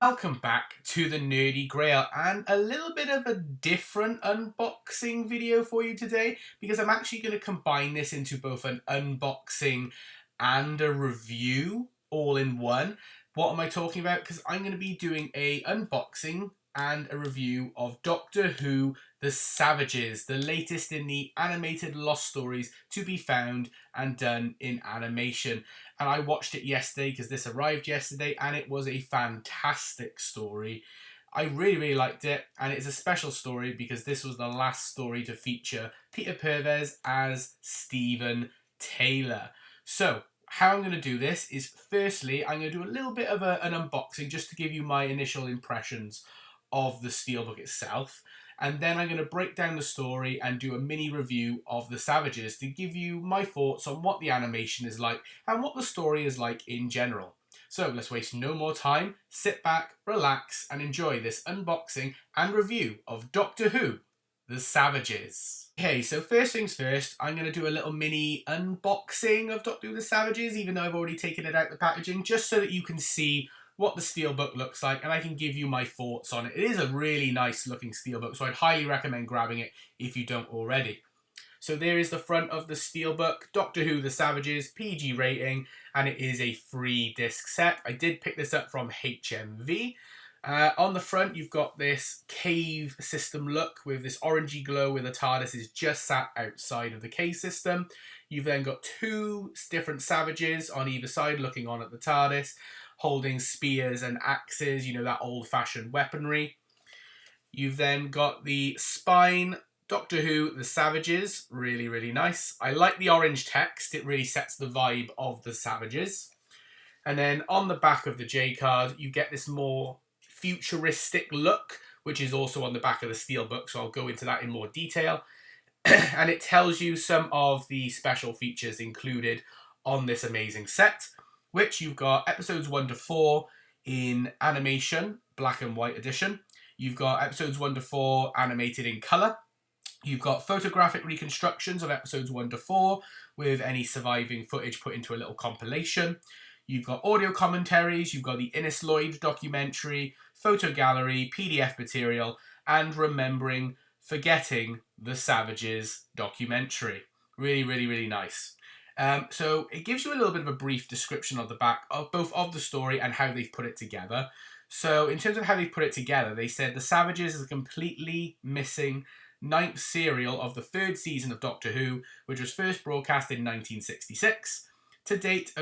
Welcome back to the Nerdy Grail and a little bit of a different unboxing video for you today because I'm actually going to combine this into both an unboxing and a review all in one. What am I talking about? Because I'm going to be doing a unboxing and a review of Doctor Who The Savages, the latest in the animated Lost stories to be found and done in animation. And I watched it yesterday because this arrived yesterday and it was a fantastic story. I really liked it, and it's a special story because this was the last story to feature Peter Purves as Stephen Taylor. So how I'm going to do this is, firstly, I'm going to do a little bit of an unboxing just to give you my initial impressions of the Steelbook itself. And then I'm going to break down the story and do a mini review of The Savages to give you my thoughts on what the animation is like and what the story is like in general. So let's waste no more time, sit back, relax, and enjoy this unboxing and review of Doctor Who, The Savages. Okay, so first things first, I'm going to do a little mini unboxing of Doctor Who, The Savages, even though I've already taken it out the packaging, just so that you can see what the steelbook looks like and I can give you my thoughts on it. It is a really nice looking steelbook, so I'd highly recommend grabbing it if you don't already. So there is the front of the steelbook, Doctor Who The Savages, PG rating, and it is a 3-disc set. I did pick this up from HMV. On the front, you've got this cave system look with this orangey glow where the TARDIS is just sat outside of the cave system. You've then got two different Savages on either side looking on at the TARDIS, holding spears and axes, you know, that old-fashioned weaponry. You've then got the spine, Doctor Who, The Savages, really nice. I like the orange text, it really sets the vibe of The Savages. And then on the back of the J card, you get this more futuristic look, which is also on the back of the steelbook, so I'll go into that in more detail. And it tells you some of the special features included on this amazing set, which you've got episodes 1 to 4 in animation, black and white edition. You've got episodes 1 to 4 animated in colour. You've got photographic reconstructions of episodes 1 to 4 with any surviving footage put into a little compilation. You've got audio commentaries, you've got the Innes Lloyd documentary, photo gallery, PDF material, and Forgetting the Savages documentary. Really nice. So it gives you a little bit of a brief description of the back of both of the story and how they've put it together. So in terms of how they've put it together, they said The Savages is a completely missing 9th serial of the 3rd season of Doctor Who, which was first broadcast in 1966. To date,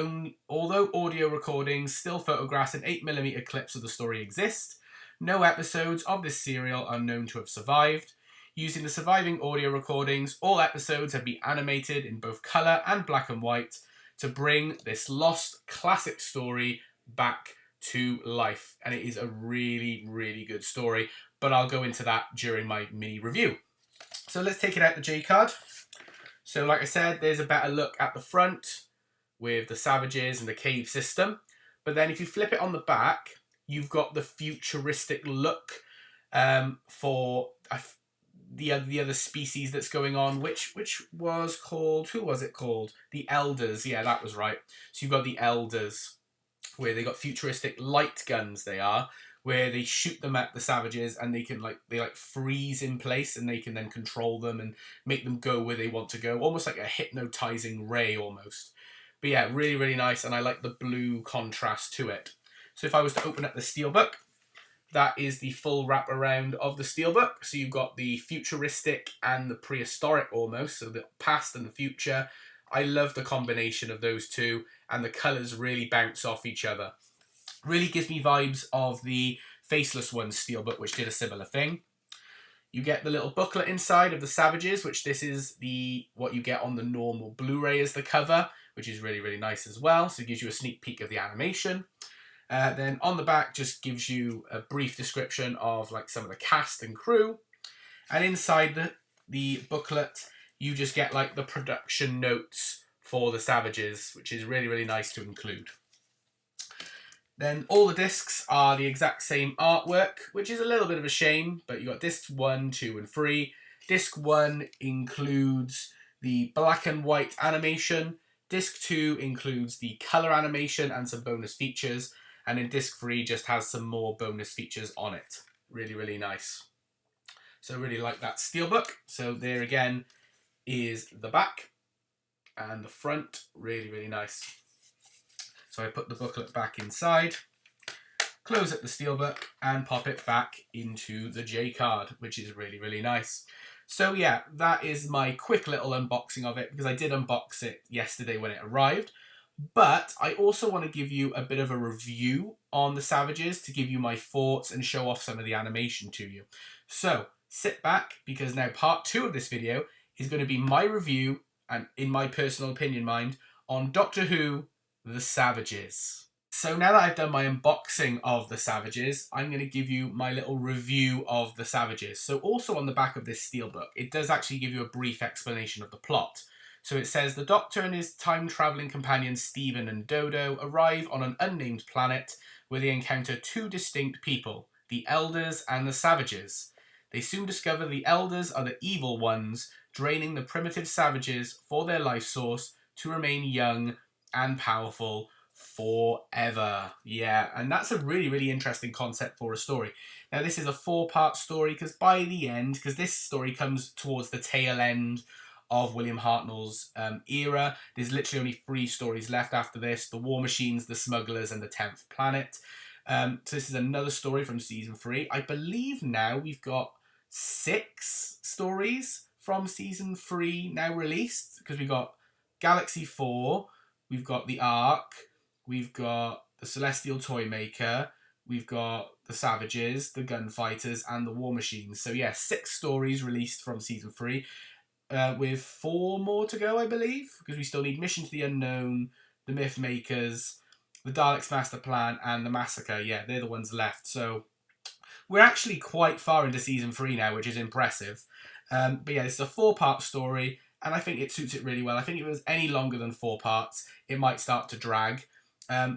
although audio recordings, still photographs, and 8mm clips of the story exist, no episodes of this serial are known to have survived. Using the surviving audio recordings, all episodes have been animated in both colour and black and white to bring this lost classic story back to life. And it is a really good story, but I'll go into that during my mini review. So let's take it out the J card. So like I said, there's a better look at the front with the Savages and the cave system. But then if you flip it on the back, you've got the futuristic look for the other species that's going on, which was called, who was it called? The Elders. Yeah, that was right. So you've got the Elders, where they got futuristic light guns, they are, where they shoot them at the Savages and they can freeze in place and they can then control them and make them go where they want to go, almost like a hypnotizing ray almost. But yeah, really nice, and I like the blue contrast to it. So if I was to open up the steelbook, that is the full wraparound of the steelbook. So you've got the futuristic and the prehistoric almost, so the past and the future. I love the combination of those two, and the colours really bounce off each other. Really gives me vibes of the Faceless One steelbook, which did a similar thing. You get the little booklet inside of the Savages, which this is what you get on the normal Blu-ray as the cover, which is really nice as well. So it gives you a sneak peek of the animation. Then on the back just gives you a brief description of some of the cast and crew. And inside the booklet, you just get the production notes for the Savages, which is really nice to include. Then all the discs are the exact same artwork, which is a little bit of a shame, but you've got discs 1, 2, and 3. Disc 1 includes the black and white animation. Disc 2 includes the colour animation and some bonus features. and then disc 3 just has some more bonus features on it. Really, really nice. So I really like that steelbook. So there again is the back, and the front, really, really nice. So I put the booklet back inside, close up the steelbook, and pop it back into the J card, which is really, really nice. So yeah, that is my quick little unboxing of it, because I did unbox it yesterday when it arrived. But I also want to give you a bit of a review on the Savages to give you my thoughts and show off some of the animation to you. So sit back, because now part 2 of this video is going to be my review, and in my personal opinion mind, on Doctor Who, The Savages. So now that I've done my unboxing of The Savages, I'm going to give you my little review of The Savages. So also on the back of this steelbook, it does actually give you a brief explanation of the plot. So it says, the Doctor and his time-travelling companions Stephen and Dodo arrive on an unnamed planet where they encounter 2 distinct people, the Elders and the Savages. They soon discover the Elders are the evil ones, draining the primitive Savages for their life source to remain young and powerful forever. Yeah, and that's a really, really interesting concept for a story. Now, this is a 4-part story, because by the end, because this story comes towards the tail end of William Hartnell's era. There's literally only 3 stories left after this: The War Machines, The Smugglers, and The 10th Planet. So this is another story from season 3. I believe now we've got 6 stories from season 3 now released, because we've got Galaxy 4, we've got The Ark, we've got The Celestial Toymaker, we've got The Savages, The Gunfighters, and The War Machines. So yeah, 6 stories released from season 3. With 4 more to go, I believe, because we still need Mission to the Unknown, The Myth Makers, The Daleks' Master Plan, and The Massacre. Yeah, they're the ones left. So we're actually quite far into season 3 now, which is impressive. But yeah, it's a 4-part story, and I think it suits it really well. I think if it was any longer than 4 parts, it might start to drag.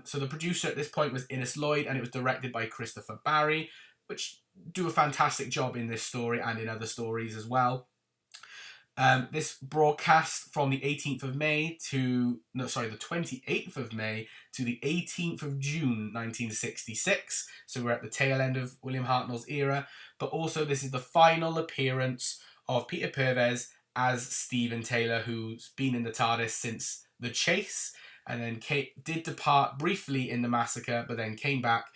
So the producer at this point was Innes Lloyd, and it was directed by Christopher Barry, which do a fantastic job in this story and in other stories as well. This broadcast from the 18th of May to, the 28th of May to the 18th of June 1966. So we're at the tail end of William Hartnell's era. But also this is the final appearance of Peter Purves as Stephen Taylor, who's been in the TARDIS since The Chase, and then did depart briefly in The Massacre, but then came back.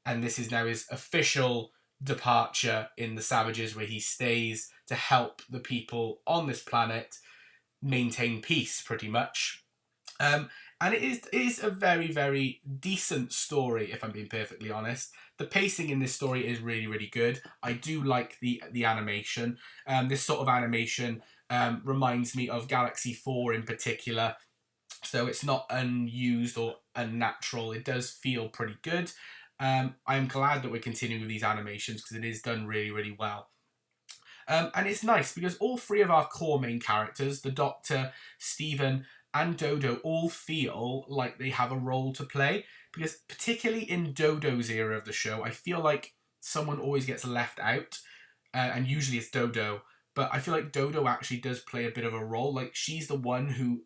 And this is now his official departure in The Savages, where he stays to help the people on this planet maintain peace, pretty much. And it is a very, very decent story, if I'm being perfectly honest. The pacing in this story is really, really good. I do like the animation. This sort of animation reminds me of Galaxy 4 in particular. So it's not unused or unnatural. It does feel pretty good. I'm glad that we're continuing with these animations, because it is done really, really well. And it's nice because all 3 of our core main characters, the Doctor, Stephen, and Dodo, all feel like they have a role to play. Because particularly in Dodo's era of the show, I feel like someone always gets left out. And usually it's Dodo. But I feel like Dodo actually does play a bit of a role. Like, she's the one who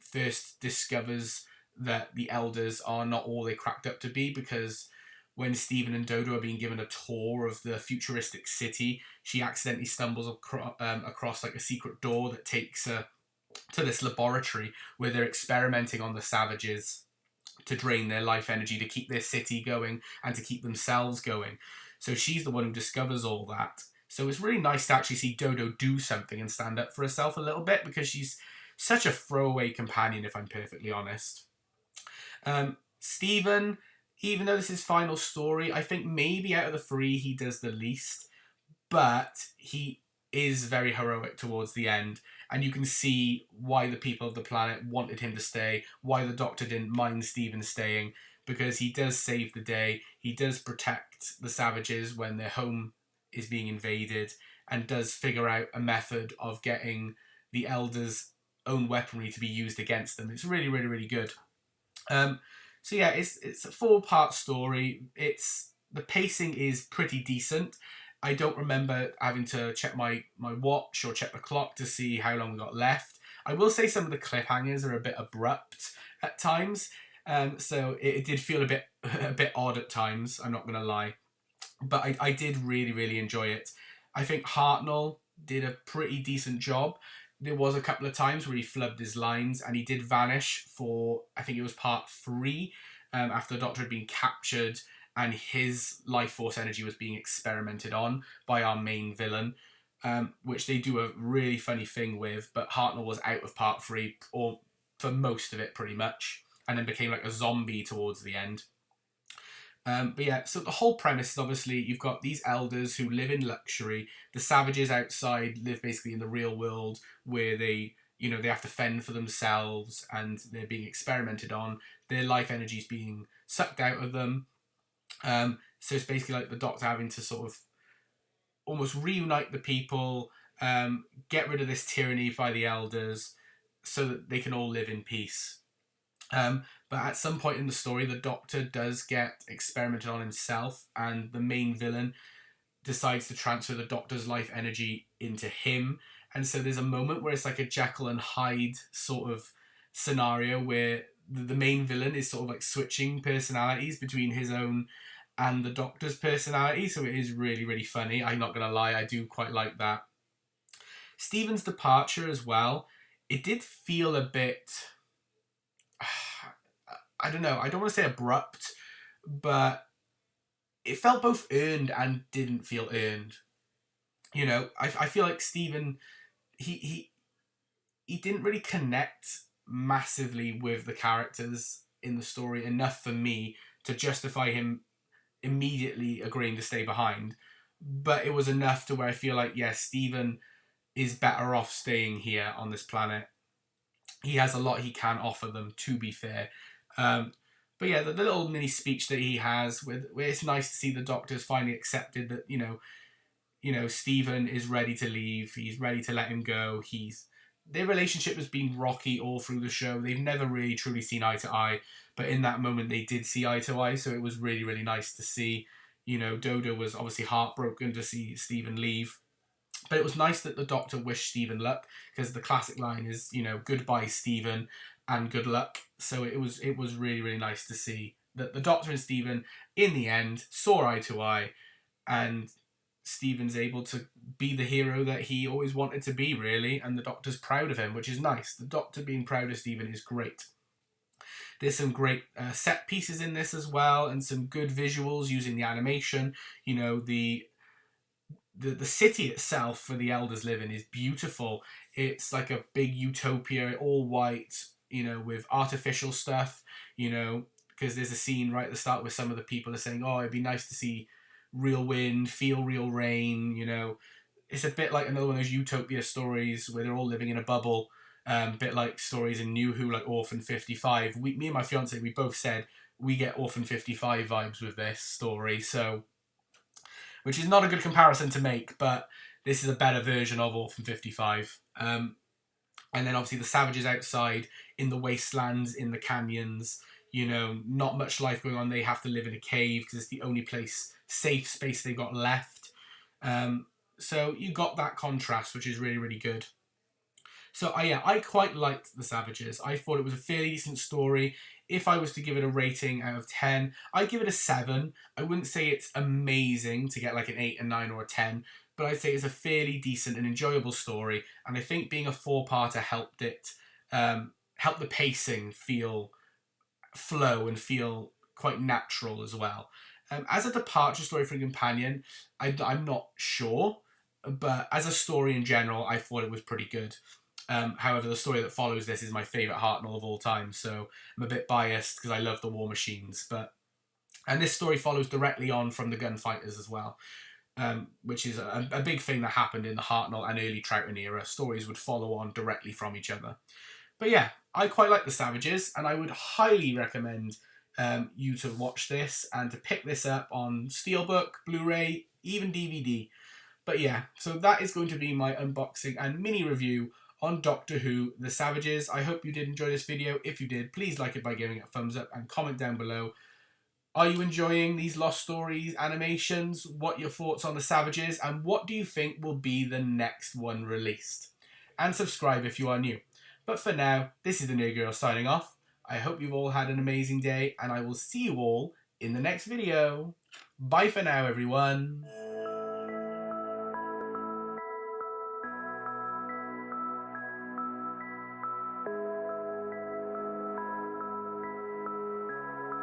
first discovers that the Elders are not all they cracked up to be, because when Stephen and Dodo are being given a tour of the futuristic city, she accidentally stumbles across like a secret door that takes her to this laboratory where they're experimenting on the Savages to drain their life energy to keep their city going and to keep themselves going. So she's the one who discovers all that. So it's really nice to actually see Dodo do something and stand up for herself a little bit, because she's such a throwaway companion, if I'm perfectly honest. Stephen, even though this is his final story, I think maybe out of the 3 he does the least, but he is very heroic towards the end, and you can see why the people of the planet wanted him to stay, why the Doctor didn't mind Stephen staying, because he does save the day, he does protect the Savages when their home is being invaded, and does figure out a method of getting the Elders' own weaponry to be used against them. It's really, really, really good. So yeah, it's a 4-part story. The pacing is pretty decent. I don't remember having to check my watch or check the clock to see how long we got left. I will say some of the cliffhangers are a bit abrupt at times. So it did feel a bit a bit odd at times, I'm not going to lie. But I did really, really enjoy it. I think Hartnell did a pretty decent job. There was a couple of times where he flubbed his lines, and he did vanish for, I think it was part 3, after the Doctor had been captured and his life force energy was being experimented on by our main villain, which they do a really funny thing with. But Hartnell was out of part 3, or for most of it pretty much, and then became like a zombie towards the end. But yeah, so the whole premise is obviously you've got these elders who live in luxury. The savages outside live basically in the real world, where they, they have to fend for themselves and they're being experimented on. Their life energy is being sucked out of them. So it's basically like the Doctor having to sort of almost reunite the people, get rid of this tyranny by the elders, so that they can all live in peace. But at some point in the story, the Doctor does get experimented on himself, and the main villain decides to transfer the Doctor's life energy into him. And so there's a moment where it's like a Jekyll and Hyde sort of scenario where the main villain is sort of like switching personalities between his own and the Doctor's personality. So it is really, really funny. I'm not going to lie, I do quite like that. Steven's departure as well, it did feel a bit... I don't know, I don't want to say abrupt, but it felt both earned and didn't feel earned. I feel like Stephen, he didn't really connect massively with the characters in the story enough for me to justify him immediately agreeing to stay behind. But it was enough to where I feel like, yes, Stephen is better off staying here on this planet. He has a lot he can offer them, to be fair. But yeah, the little mini speech that he has, where it's nice to see the Doctor's finally accepted that Stephen is ready to leave. He's ready to let him go. Their relationship has been rocky all through the show. They've never really truly seen eye to eye, but in that moment they did see eye to eye. So it was really, really nice to see. Dodo was obviously heartbroken to see Stephen leave. But it was nice that the Doctor wished Stephen luck, because the classic line is, goodbye Stephen and good luck. So it was really, really nice to see that the Doctor and Stephen, in the end, saw eye to eye, and Stephen's able to be the hero that he always wanted to be, really, and the Doctor's proud of him, which is nice. The Doctor being proud of Stephen is great. There's some great set pieces in this as well, and some good visuals using the animation. The city itself for the elders live in is beautiful. It's like a big utopia, all white, with artificial stuff, because there's a scene right at the start where some of the people are saying, oh, it'd be nice to see real wind, feel real rain, It's a bit like another one of those utopia stories where they're all living in a bubble, a bit like stories in New Who, like Orphan 55. Me and my fiance, we both said we get Orphan 55 vibes with this story, so... which is not a good comparison to make, but this is a better version of Orphan 55. And then obviously the savages outside in the wastelands, in the canyons, not much life going on. They have to live in a cave because it's the only safe space they got left. So you got that contrast, which is really, really good. So I quite liked the savages. I thought it was a fairly decent story. If I was to give it a rating out of 10, I'd give it a 7. I wouldn't say it's amazing to get like an 8, a 9 or a 10, but I'd say it's a fairly decent and enjoyable story. And I think being a 4-parter helped the pacing flow and feel quite natural as well. As a departure story for a companion, I'm not sure, but as a story in general, I thought it was pretty good. However, the story that follows this is my favourite Hartnell of all time, so I'm a bit biased because I love the War Machines. And this story follows directly on from the Gunfighters as well, which is a big thing that happened in the Hartnell and early Troughton era. Stories would follow on directly from each other. But yeah, I quite like the Savages, and I would highly recommend you to watch this and to pick this up on Steelbook, Blu-ray, even DVD. But yeah, so that is going to be my unboxing and mini review on Doctor Who, The Savages. I hope you did enjoy this video. If you did, please like it by giving it a thumbs up and comment down below. Are you enjoying these Lost Stories animations? What are your thoughts on The Savages? And what do you think will be the next one released? And subscribe if you are new. But for now, this is the New Girl signing off. I hope you've all had an amazing day, and I will see you all in the next video. Bye for now, everyone.